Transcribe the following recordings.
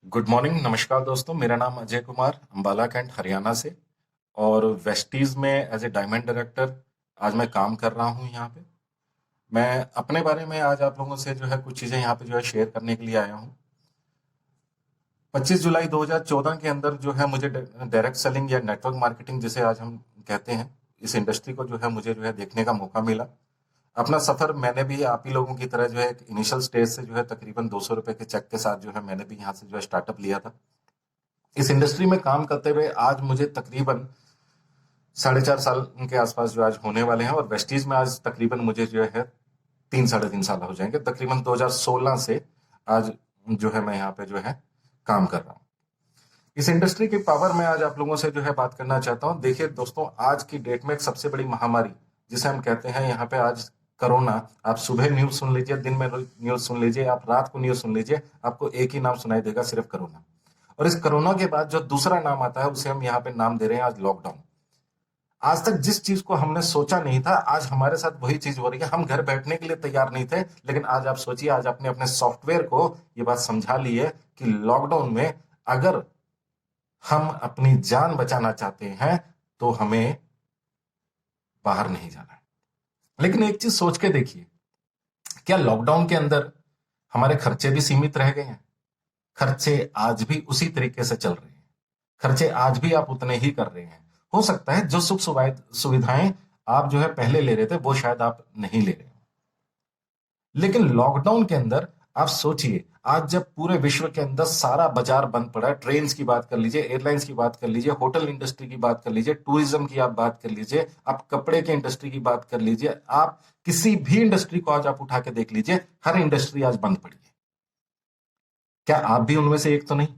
Good morning, नमस्कार दोस्तों। मेरा नाम अजय कुमार, अंबाला कैंट, हरियाणा से। और वेस्टीज में एज ए डायमंड डायरेक्टर आज मैं काम कर रहा हूँ यहाँ पे। मैं अपने बारे में आज आप लोगों से जो है कुछ चीज़ें यहाँ पे जो है शेयर करने के लिए आया हूँ। 25 जुलाई 2014 के अंदर जो है मुझे डायरेक्ट सेलिंग या नेटवर्क मार्केटिंग जिसे आज हम कहते हैं, इस इंडस्ट्री को जो है मुझे जो है देखने का मौका मिला। अपना सफर मैंने भी आप ही लोगों की तरह जो है एक इनिशियल स्टेज से जो है तकरीबन 200 रुपए के चेक के साथ जो है मैंने भी यहाँ से जो है स्टार्टअप लिया था। इस इंडस्ट्री में काम करते हुए आज मुझे तकरीबन 4.5 साल के आसपास जो आज होने वाले हैं, और वेस्टीज में आज तकरीबन मुझे जो है 3 साढ़े 3 साल हो जाएंगे। तकरीबन 2016 से आज जो है मैं यहाँ पे जो है काम कर रहा हूँ। इस इंडस्ट्री की पावर में आज आप लोगों से जो है बात करना चाहता हूँ। देखिए दोस्तों, आज की डेट में एक सबसे बड़ी महामारी जिसे हम कहते हैं यहाँ पे आज कोरोना। आप सुबह न्यूज सुन लीजिए, दिन में न्यूज सुन लीजिए, आप रात को न्यूज सुन लीजिए, आपको एक ही नाम सुनाई देगा, सिर्फ कोरोना। और इस कोरोना के बाद जो दूसरा नाम आता है उसे हम यहाँ पे नाम दे रहे हैं आज लॉकडाउन। आज तक जिस चीज को हमने सोचा नहीं था, आज हमारे साथ वही चीज हो रही है। हम घर बैठने के लिए तैयार नहीं थे, लेकिन आज आप सोचिए, आज अपने अपने सॉफ्टवेयर को ये बात समझा ली है कि लॉकडाउन में अगर हम अपनी जान बचाना चाहते हैं तो हमें बाहर नहीं जाना है। लेकिन एक चीज सोच के देखिए, क्या लॉकडाउन के अंदर हमारे खर्चे भी सीमित रह गए हैं? खर्चे आज भी उसी तरीके से चल रहे हैं। खर्चे आज भी आप उतने ही कर रहे हैं। हो सकता है जो सुख सुविधाएं आप जो है पहले ले रहे थे वो शायद आप नहीं ले रहे हो। लेकिन लॉकडाउन के अंदर आप सोचिए, आज जब पूरे विश्व के अंदर सारा बाजार बंद पड़ा है, ट्रेन की बात कर लीजिए, एयरलाइंस की बात कर लीजिए, होटल इंडस्ट्री की बात कर लीजिए, टूरिज्म की आप बात कर लीजिए, आप कपड़े के इंडस्ट्री की बात कर लीजिए, आप किसी भी इंडस्ट्री को आज आप उठा के देख लीजिए, हर इंडस्ट्री आज बंद पड़ी है। क्या आप भी उनमें से एक तो नहीं?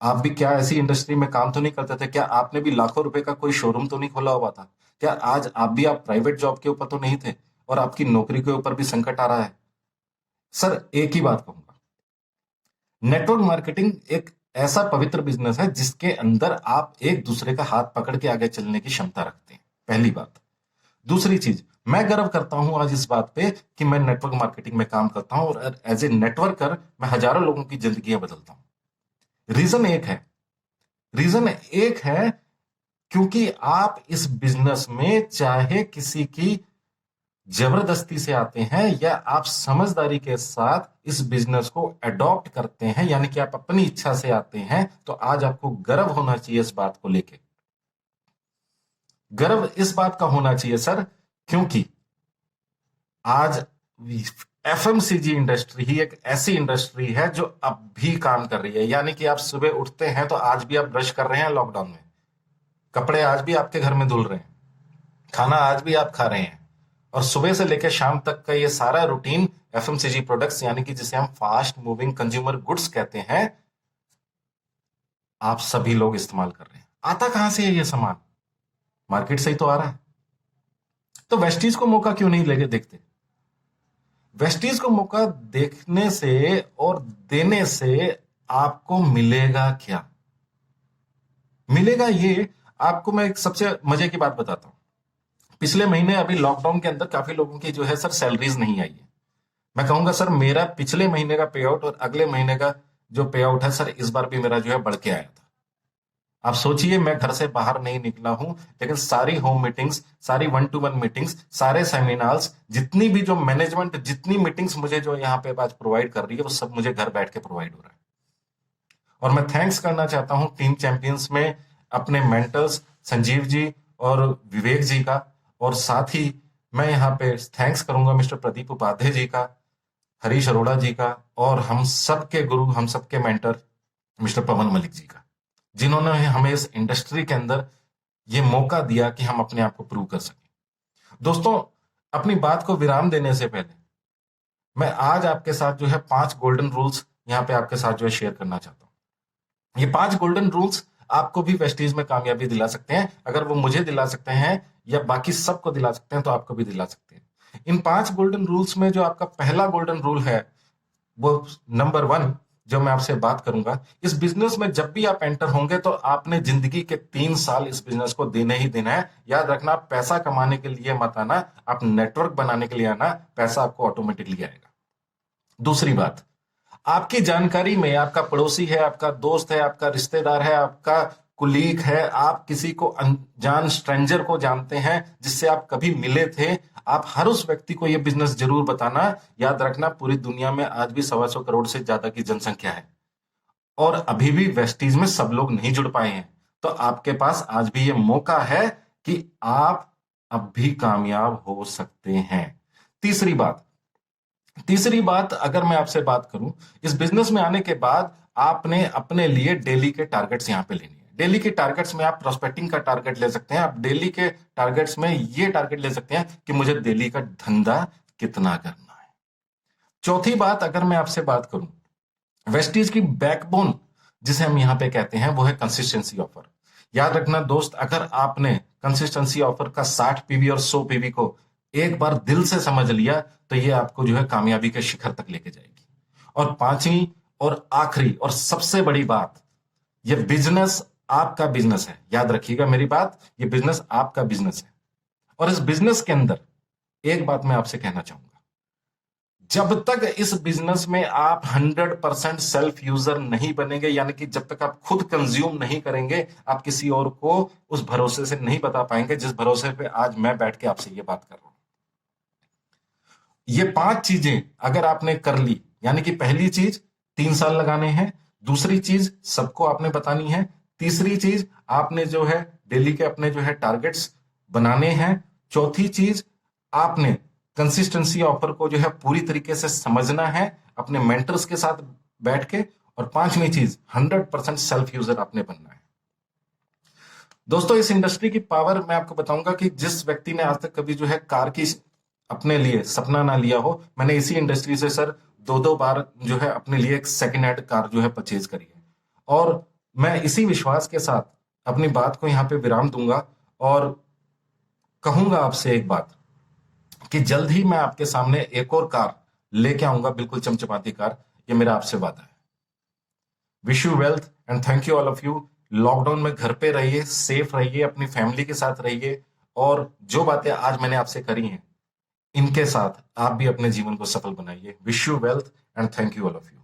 आप भी क्या ऐसी इंडस्ट्री में काम तो नहीं करते थे? क्या आपने भी लाखों रुपए का कोई शोरूम तो नहीं खोला हुआ था? क्या आज आप प्राइवेट जॉब के ऊपर तो नहीं थे और आपकी नौकरी के ऊपर भी संकट आ रहा है? सर, एक ही बात कहूंगा, नेटवर्क मार्केटिंग एक ऐसा पवित्र बिजनेस है जिसके अंदर आप एक दूसरे का हाथ पकड़ के आगे चलने की क्षमता रखते हैं। पहली बात। दूसरी चीज, मैं गर्व करता हूं आज इस बात पे कि मैं नेटवर्क मार्केटिंग में काम करता हूं और एज ए नेटवर्कर मैं हजारों लोगों की जिंदगियां बदलता हूं। रीजन एक है, रीजन एक है क्योंकि आप इस बिजनेस में चाहे किसी की जबरदस्ती से आते हैं या आप समझदारी के साथ इस बिजनेस को अडॉप्ट करते हैं, यानी कि आप अपनी इच्छा से आते हैं, तो आज आपको गर्व होना चाहिए इस बात को लेके। गर्व इस बात का होना चाहिए सर, क्योंकि आज एफएमसीजी इंडस्ट्री ही एक ऐसी इंडस्ट्री है जो अब भी काम कर रही है। यानी कि आप सुबह उठते हैं तो आज भी आप ब्रश कर रहे हैं लॉकडाउन में, कपड़े आज भी आपके घर में धुल रहे हैं, खाना आज भी आप खा रहे हैं, और सुबह से लेकर शाम तक का ये सारा रूटीन एफएमसीजी प्रोडक्ट्स, यानी कि जिसे हम फास्ट मूविंग कंज्यूमर गुड्स कहते हैं, आप सभी लोग इस्तेमाल कर रहे हैं। आता कहां से है ये सामान? मार्केट से ही तो आ रहा है। तो वेस्टीज को मौका क्यों नहीं लेके देखते? वेस्टीज को मौका देखने से और देने से आपको मिलेगा क्या? मिलेगा ये, आपको मैं एक सबसे मजे की बात बताता हूं। पिछले महीने अभी लॉकडाउन के अंदर काफी लोगों की जो है सर सैलरीज नहीं आई है। मैं कहूंगा सर, मेरा पिछले महीने का पे आउट और अगले महीने का जो पे आउट है सर, इस बार भी मेरा जो है बढ़ के आया था। आप सोचिए, मैं घर से बाहर नहीं निकला हूं, लेकिन सारी होम मीटिंग्स, सारी 1-to-1 मीटिंग्स, सारे सेमिनार्स, जितनी भी जो मैनेजमेंट, जितनी मीटिंग्स मुझे जो यहाँ पे आज प्रोवाइड कर रही है, वो सब मुझे घर बैठ के प्रोवाइड हो रहा है। और मैं थैंक्स करना चाहता हूं टीम चैंपियंस में अपने मेंटर्स संजीव जी और विवेक जी का, और साथ ही मैं यहाँ पे थैंक्स करूंगा मिस्टर प्रदीप उपाध्याय जी का, हरीश अरोड़ा जी का, और हम सबके गुरु, हम सबके मेंटर मिस्टर पवन मलिक जी का, जिन्होंने हमें इस इंडस्ट्री के अंदर ये मौका दिया कि हम अपने आप को प्रूव कर सकें। दोस्तों, अपनी बात को विराम देने से पहले मैं आज आपके साथ जो है 5 गोल्डन रूल्स यहाँ पे आपके साथ जो है शेयर करना चाहता हूँ। ये 5 गोल्डन रूल्स आपको भी वेस्टीज में कामयाबी दिला सकते हैं। अगर वो मुझे दिला सकते हैं या बाकी सबको दिला सकते हैं, तो आपको भी दिला सकते हैं। इन 5 गोल्डन रूल्स में जो आपका पहला गोल्डन रूल है, वो नंबर 1 जो मैं आपसे बात करूंगा, इस बिजनेस में जब भी आप एंटर होंगे तो आपने जिंदगी के 3 साल इस बिजनेस को देने ही देना है। याद रखना, आप पैसा कमाने के लिए मत आना, आप नेटवर्क बनाने के लिए आना, पैसा आपको ऑटोमेटिकली आएगा। दूसरी बात, आपकी जानकारी में आपका पड़ोसी है, आपका दोस्त है, आपका रिश्तेदार है, आपका कुलीग है, आप किसी को अनजान स्ट्रेंजर को जानते हैं जिससे आप कभी मिले थे, आप हर उस व्यक्ति को यह बिजनेस जरूर बताना। याद रखना, पूरी दुनिया में आज भी 125 करोड़ से ज्यादा की जनसंख्या है और अभी भी वेस्टीज में सब लोग नहीं जुड़ पाए हैं। तो आपके पास आज भी ये मौका है कि आप अब भी कामयाब हो सकते हैं। तीसरी बात तीसरी बात अगर मैं आपसे बात करूं, इस बिजनेस में आने के बाद आपने अपने लिए डेली के टारगेट्स यहां पे लेने हैं। डेली के टारगेट्स में आप प्रोस्पेक्टिंग का टारगेट ले सकते हैं, आप डेली के टारगेट्स में ये टारगेट ले सकते हैं कि मुझे डेली का धंधा कितना करना है। चौथी बात अगर मैं आपसे बात करूं, वेस्टीज की बैकबोन जिसे हम यहां पे कहते हैं वो है कंसिस्टेंसी ऑफर। याद रखना दोस्त, अगर आपने कंसिस्टेंसी ऑफर का 60 पीवी और 100 पीवी को एक बार दिल से समझ लिया तो ये आपको जो है कामयाबी के शिखर तक लेके जाएगी। और पांचवी और आखिरी और सबसे बड़ी बात, ये बिजनेस आपका बिजनेस है। याद रखिएगा मेरी बात, ये बिजनेस आपका बिजनेस है। और इस बिजनेस के अंदर एक बात मैं आपसे कहना चाहूंगा, जब तक इस बिजनेस में आप 100% सेल्फ यूजर नहीं बनेंगे, यानी कि जब तक आप खुद कंज्यूम नहीं करेंगे, आप किसी और को उस भरोसे से नहीं बता पाएंगे जिस भरोसे पे आज मैं बैठ के आपसे ये बात कर रहा हूं। ये 5 चीजें अगर आपने कर ली, यानी कि पहली चीज 3 साल लगाने हैं, दूसरी चीज सबको आपने बतानी है, तीसरी चीज आपने जो है डेली के अपने जो है टारगेट्स बनाने हैं, चौथी चीज आपने कंसिस्टेंसी ऑफर को जो है पूरी तरीके से समझना है अपने मेंटर्स के साथ बैठ के, और पांचवी चीज 100% सेल्फ यूजर आपने बनना है। दोस्तों, इस इंडस्ट्री की पावर मैं आपको बताऊंगा कि जिस व्यक्ति ने आज तक कभी जो है कार की अपने लिए सपना ना लिया हो, मैंने इसी इंडस्ट्री से सर 2-2 बार जो है अपने लिए एक सेकेंड हैंड कार जो है परचेज करी है। और मैं इसी विश्वास के साथ अपनी बात को यहां पे विराम दूंगा और कहूंगा आपसे एक बात कि जल्द ही मैं आपके सामने एक और कार लेके आऊंगा, बिल्कुल चमचमाती कार। ये मेरा आपसे वादा है। Wish you wealth and thank you all of you. Lockdown में घर पे रहिए, सेफ रहिए, अपनी फैमिली के साथ रहिए, और जो बातें आज मैंने आपसे करी हैं इनके साथ आप भी अपने जीवन को सफल बनाइए। Wish you wealth and thank you all of you.